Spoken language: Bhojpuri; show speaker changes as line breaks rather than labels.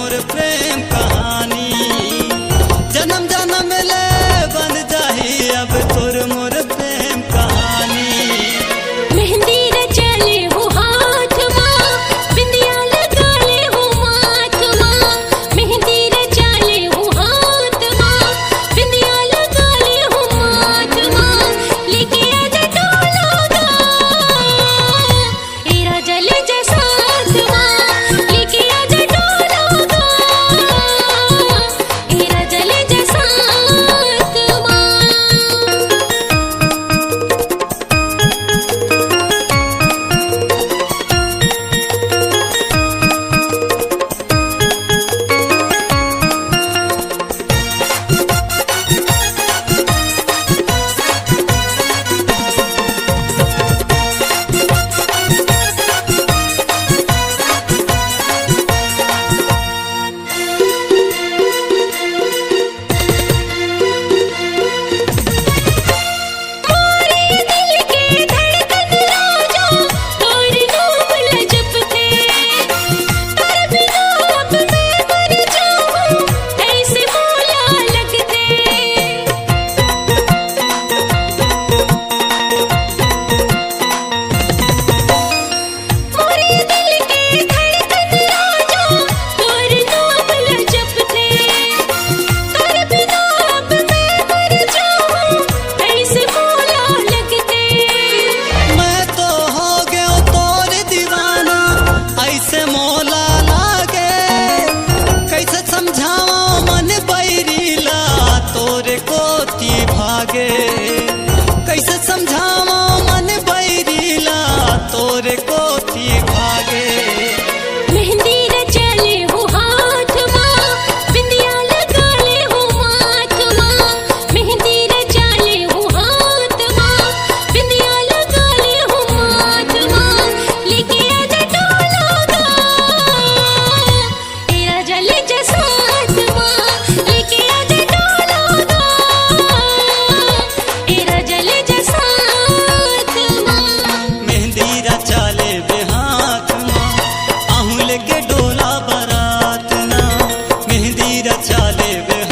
मोर प्रेम कहानी। जन्म जन्म ले बन जाही अब तोर मोर प्रेम कहानी।
मेहंदी रचले हो हाथ माँ, बिंदिया लगाले हो माथ माँ। मेहंदी रचले हो हाथ माँ, बिंदिया लगाले हो माथ माँ। लेके आजा डोला गा, ए राजा ले जा साथ माँ। लेके आजा डोला गा, ए राजा ले जा साथ माँ। मोरे दिल के धड़कन राजा, तोर नाम लजपते। तेरे बिना अब मैं मर जाऊं, ऐसे मौला लगते। मोरे दिल के धड़कन राजा, तोर नाम लजपते। तेरे बिना अब मैं मर जाऊं, ऐसे मौला लगते।
मैं तो हो गयो तोर दीवाना ऐसे मौला लागे। कैसे समझाओ मन बैरीला तोरे कोती भागे। कैसे समझाओ मन बैरीला तोरे कोती भागे।
मेहंदी रचले हो हाथ माँ, बिंदिया लगाले हो माथ माँ। मेहंदी रचले हो हाथ माँ, बिंदिया लगाले हो माथ माँ। लेके आजा डोला गा, ए राजा ले जा साथ माँ। लेके आजा डोला गा, ए राजा ले जा साथ माँ।
मेहंदी रचाले बेहाथ माँ, आहू लेके डोला बारात ना। मेहंदी रचाले बेहाथ